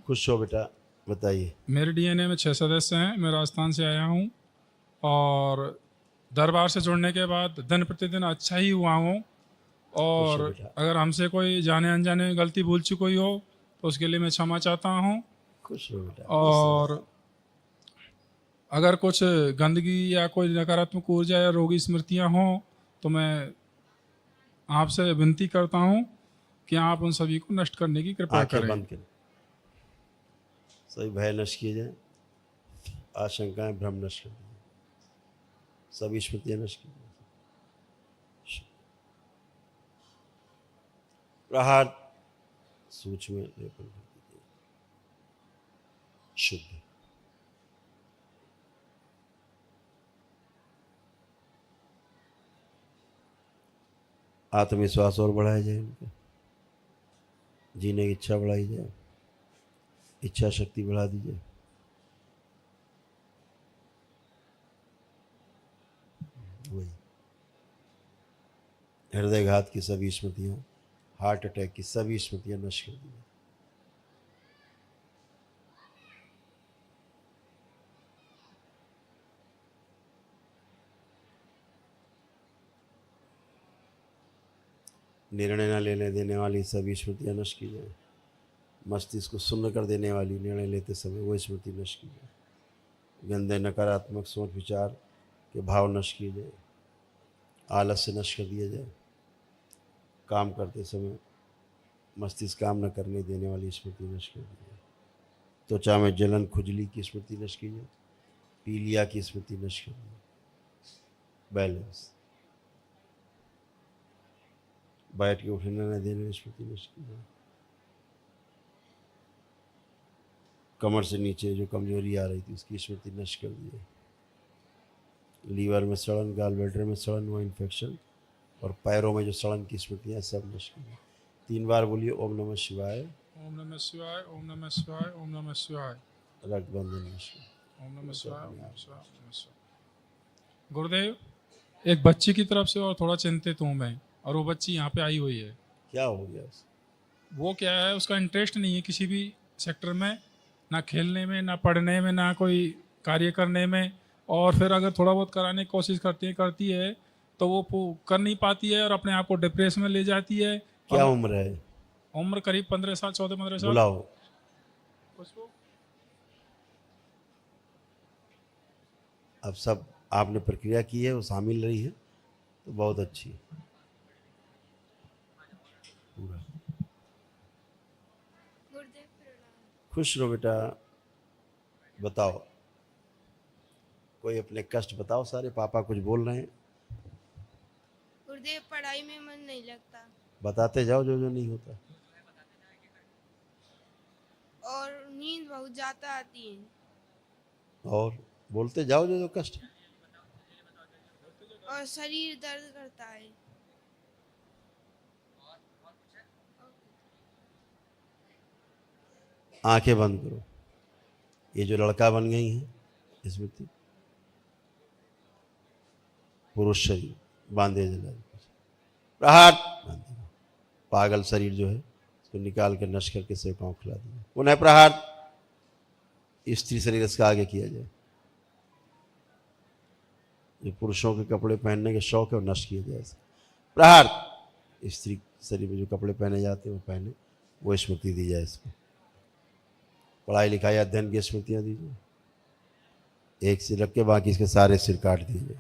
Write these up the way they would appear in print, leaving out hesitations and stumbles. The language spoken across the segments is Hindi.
खुश हो बेटा, बताइए। मेरे डीएनए में 6 सदस्य हैं। मैं राजस्थान से आया हूँ और दरबार से जुड़ने के बाद दिन प्रतिदिन अच्छा ही हुआ हूँ। खुश और हो बेटा, अगर हमसे कोई जाने अनजाने में गलती भूल चुकी हुई हो तो उसके लिए मैं क्षमा चाहता हूँ। खुश हो बेटा, खुश रहो। और अगर कुछ गंदगी या कोई नकारात्मक ऊर्जा या रोगी स्मृतियाँ हों तो मैं आपसे विनती करता हूँ कि आप उन सभी को नष्ट करने की कृपा आंखें करें। बंद करें, सभी भय नष्ट किए जाए, आशंकाएं भ्रम नष्ट कर दिए, सभी स्मृतियां नष्ट की जाए। प्रहार सूक्ष्म लेपन कर दीजिए, शुद्ध। आत्मविश्वास और बढ़ाया जाए, इनका जीने की इच्छा बढ़ाई जाए, इच्छा शक्ति बढ़ा दी जाए। वही हृदयघात की सभी स्मृतियां, हार्ट अटैक की सभी स्मृतियां नष्ट कर दी जाए। निर्णय न लेने देने वाली सभी स्मृतियां नष्ट की जाए। मस्तिष्क को सुन्न कर देने वाली निर्णय लेते समय वो स्मृति नष्ट की जाए। गंदे नकारात्मक सोच विचार के भाव नष्ट किए जाए, आलस्य नष्ट कर दिया जाए। काम करते समय मस्तिष्क काम न करने देने वाली स्मृति नष्ट कर दी जाए। त्वचा में जलन खुजली की स्मृति नष्ट की जाए, पीलिया की स्मृति नष्ट कर दी जाए। बैलेंस, बैठ के उठने न देने वाली स्मृति नष्ट की जाए। कमर से नीचे जो कमजोरी आ रही थी उसकी स्मृति नष्ट कर दी जाए। लीवर में सड़न, गाल ब्लैडर में सड़न व इन्फेक्शन और पैरों में जो सड़न की स्मृतियाँ सब नष्ट की जाए। 3 बार बोलिए ओम नमः शिवाय। ओम नमः शिवाय, ओम नमः शिवाय, ओम नमः शिवाय। रक्त बंधन नष्ट। ओम नमः शिवाय, ओम नमः शिवाय, ओम नमः शिवाय। गुरुदेव, एक बच्ची की तरफ से और थोड़ा चिंतित हूँ मैं, और वो बच्ची यहाँ पे आई हुई है। क्या हो गया? वो क्या है, उसका इंटरेस्ट नहीं है किसी भी सेक्टर में, ना खेलने में, ना पढ़ने में, ना कोई कार्य करने में। और फिर अगर थोड़ा बहुत कराने की कोशिश करती है तो वो कर नहीं पाती है और अपने आप को डिप्रेशन में ले जाती है। क्या और उम्र है? उम्र करीब 15 साल, 14-15 साल। बुलाओ। उसको अब सब आपने प्रक्रिया की है, वो शामिल रही है तो बहुत अच्छी। पूरा खुश रहो बेटा। बताओ, कोई अपने कष्ट बताओ। सारे पापा कुछ बोल रहे हैं, गुरुदेव पढ़ाई में मन नहीं लगता बताते जाओ जो जो नहीं होता। और नींद बहुत ज्यादा आती है और बोलते जाओ जो जो कष्ट। और शरीर दर्द करता है। आंखें बंद करो। ये जो लड़का बन गई है स्मृति, पुरुष शरीर बांधे जला, प्रहार बांधे। पागल शरीर जो है उसको निकाल कर नष्ट करके सेवकाओं खिला दिया। पुनः प्रहार, स्त्री शरीर इसका आगे किया जाए। जो पुरुषों के कपड़े पहनने के शौक है वो नष्ट किया जाए। प्रहार, स्त्री शरीर में जो कपड़े पहने जाते हैं वो पहने, वो स्मृति दी जाए। इसको पढ़ाई लिखाई अध्ययन की स्मृतियाँ दीजिए। एक सिर रख के बाकी इसके सारे सिर काट दीजिए।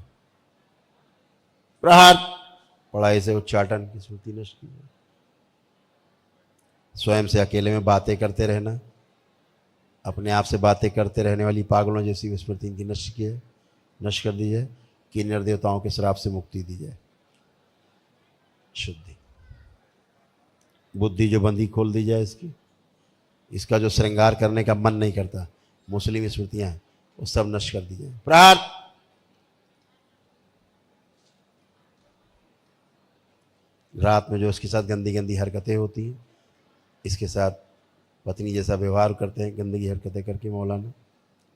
प्रहार, पढ़ाई से उच्चाटन की स्मृति नष्ट कीजिए। स्वयं से अकेले में बातें करते रहना, अपने आप से बातें करते रहने वाली पागलों जैसी स्मृति इनकी नष्ट की है, नष्ट कर दी जाए। किन्नर देवताओं के श्राप से मुक्ति दी जाए। शुद्धि, बुद्धि जो बंदी खोल दी जाए इसकी। इसका जो श्रृंगार करने का मन नहीं करता, मुस्लिम स्मृतियां हैं, वो सब नष्ट कर दी जाए। प्रहार, रात में जो इसके साथ गंदी गंदी हरकतें होती हैं, इसके साथ पत्नी जैसा व्यवहार करते हैं गंदगी हरकतें करके, मौलाना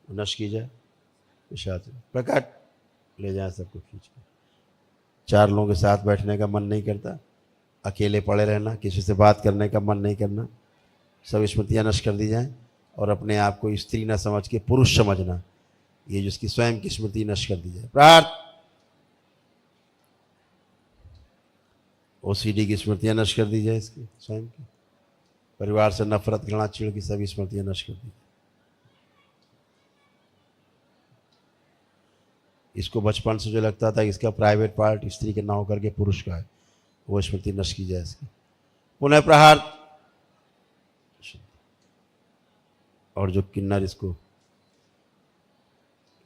वो नष्ट की जाए। पिशाच प्रकट ले जाए सबको खींच कर। 4 लोगों के साथ बैठने का मन नहीं करता, अकेले पड़े रहना, किसी से बात करने का मन नहीं करना, सब स्मृतियाँ नष्ट कर दी जाएँ। और अपने आप को स्त्री न समझ के पुरुष समझना, ये जिसकी स्वयं की स्मृति नष्ट कर दी जाए। प्रार्थ ओसीडी की स्मृतियां नष्ट कर दी जाए, इसकी स्वयं की परिवार से नफरत, घृणा, चिढ़ की सभी स्मृतियां नष्ट कर दी। इसको बचपन से जो लगता था इसका प्राइवेट पार्ट स्त्री के ना होकर के पुरुष का है, वो स्मृति नष्ट की जाए इसकी। पुनः प्रहार। और जो किन्नर इसको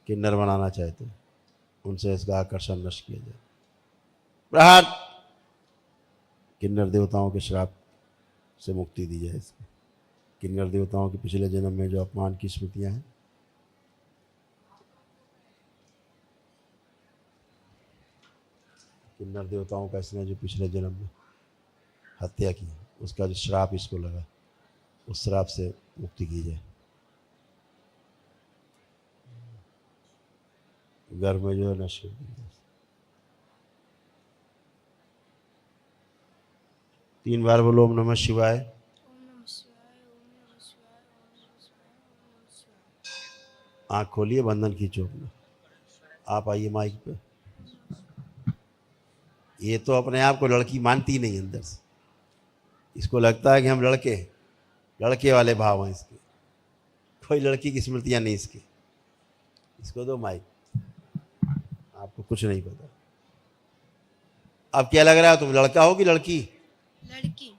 किन्नर बनाना चाहते हैं उनसे इसका आकर्षण नष्ट किया जाए। प्रहार। किन्नर देवताओं के श्राप से मुक्ति दी जाए इसको। किन्नर देवताओं के पिछले जन्म में जो अपमान की स्मृतियां हैं, किन्नर देवताओं का इसने जो पिछले जन्म में हत्या की, उसका जो श्राप इसको लगा, उस श्राप से मुक्ति की जाए। घर में जो है नशे की जाए। 3 बार बोलो ओम नमः शिवाय। ओम नमः शिवाय, ओम नमः शिवाय, ओम नमः शिवाय, ओम नमः शिवाय। आँख खोलिए, बंधन खींचो अपना। आप आइए माइक पे। ये तो अपने आप को लड़की मानती नहीं अंदर से, इसको लगता है कि हम लड़के वाले भाव हैं इसके, कोई लड़की की स्मृतियां नहीं इसकी। इसको दो माइक, आपको कुछ नहीं पता। अब क्या लग रहा है, तुम लड़का हो कि लड़की? लड़की।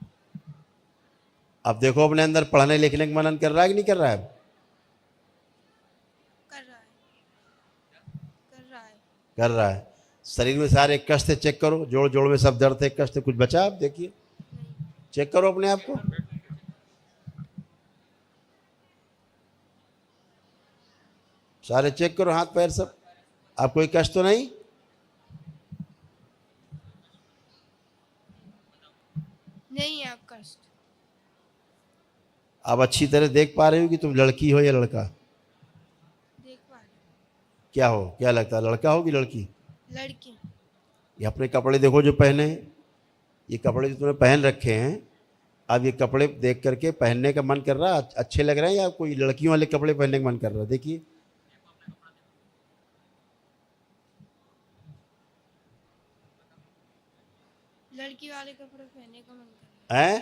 अब देखो अपने अंदर पढ़ने लिखने का मनन कर रहा है कि नहीं कर रहा है? कर रहा है, कर रहा है। कर रहा है। शरीर में सारे कष्ट चेक करो, जोड़ जोड़ में सब दर्द थे, कष्ट कुछ बचा? आप देखिए, चेक करो अपने आप को। सारे चेक करो, हाथ पैर सब। आप कोई कष्ट तो नहीं? नहीं आप कष्ट। आप अच्छी तरह देख पा रहे हो कि तुम लड़की हो या लड़का? देख पा रहे। क्या हो, क्या लगता है, लड़का हो कि लड़की? लड़की। ये अपने कपड़े देखो जो पहने हैं, ये कपड़े जो तुमने पहन रखे हैं, अब ये कपड़े देख करके पहनने का मन कर रहा है? अच्छे लग रहे हैं या कोई लड़कियों वाले कपड़े पहनने का मन कर रहा है? देखिए, लड़की वाले कपड़े पहनने का मन कर रहा हैं?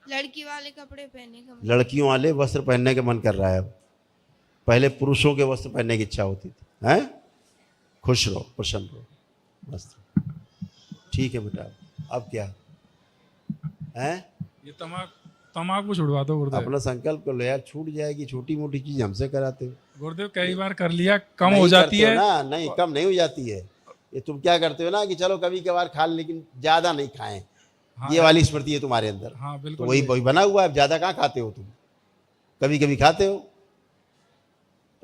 है। लड़की वाले कपड़े पहनने का मन। लड़कियों वाले वस्त्र पहनने का मन कर रहा है अब। पहले पुरुषों के वस्त्र पहनने की इच्छा होती थी। हैं? खुश रहो, प्रसन्न रहो, मस्त। ठीक है बेटा, अब क्या है? ये तमाकू छुड़वा दो गुरुदेव। अपना संकल्प कर लो यार, छूट जाएगी। छोटी मोटी चीज हमसे कराते हो गुरुदेव, कई बार कर लिया, कम नहीं हो जाती करते हो है ना। नहीं, कम नहीं हो जाती है। ये तुम क्या करते हो ना कि चलो कभी कभार खा लें, लेकिन ज्यादा नहीं खाएं। हाँ, ये वाली स्मृति है तुम्हारे अंदर। हाँ तो बिल्कुल। वही बना हुआ है। ज्यादा कहाँ खाते हो तुम? कभी कभी खाते हो।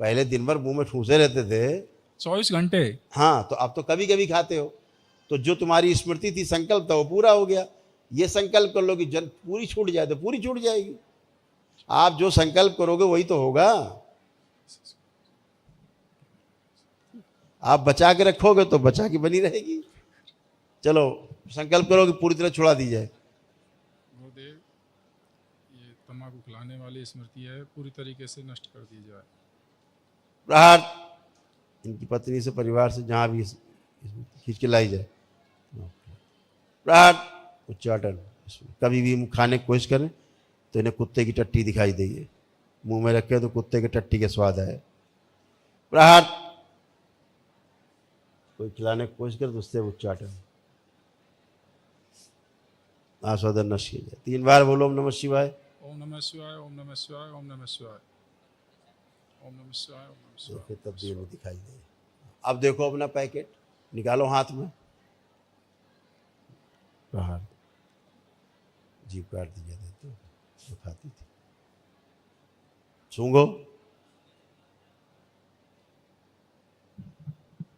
पहले दिन भर मुंह में ठूसे रहते थे। 24 घंटे। हाँ, तो अब तो कभी कभी खाते हो। तो जो तुम्हारी स्मृति थी, संकल्प था, वो पूरा हो गया। ये संकल्प कर लो कि जन पूरी छूट जाए, तो पूरी छूट जाएगी। आप जो संकल्प करोगे वही तो होगा। आप बचा के रखोगे तो बचा के बनी रहेगी। चलो संकल्प करो कि पूरी तरह छुड़ा दी जाए। गुरुदेव, ये तम्बाकू खिलाने वाली स्मृति है, पूरी तरीके से नष्ट कर दी जाए। प्रहार। इनकी पत्नी से, परिवार से, जहाँ भी खींच के लाई जाए। प्रहार। उच्चाटन। कभी भी खाने की कोशिश करें तो इन्हें कुत्ते की टट्टी दिखाई देगी। मुंह में रखे तो कुत्ते के टट्टी के स्वाद आए। प्रहार। कोई खिलाने की कोशिश करे तो उससे उच्चाटन, आस्वादन नष्ट किया जाए। 3 बार बोलो ओम नमः शिवाय। ओम नमः शिवाय, ओम नमः शिवाय, ओम नमः शिवाय, ओम नमः शिवाय, ओम नमः शिवाय। फिर तब्दीली में दिखाई दे। अब देखो अपना पैकेट निकालो हाथ में। प्रहार। जीभ काट दिया देते तो खाती थी। सूंघो,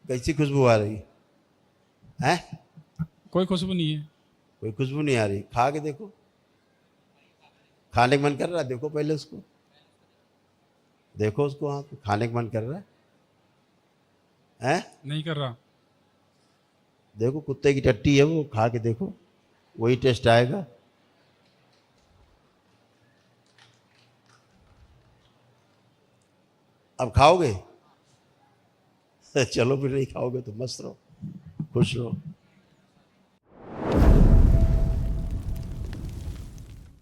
कैसी खुशबू आ रही है? कोई खुशबू नहीं है। कोई खुशबू नहीं आ रही। खा के देखो, खाने का मन कर रहा है? देखो पहले उसको, देखो उसको, हाँ तो खाने का मन कर रहा है? हैं? नहीं कर रहा। देखो कुत्ते की टट्टी है वो, खा के देखो, वही टेस्ट आएगा। अब खाओगे? चलो फिर नहीं खाओगे तो मस्त रहो, खुश रहो।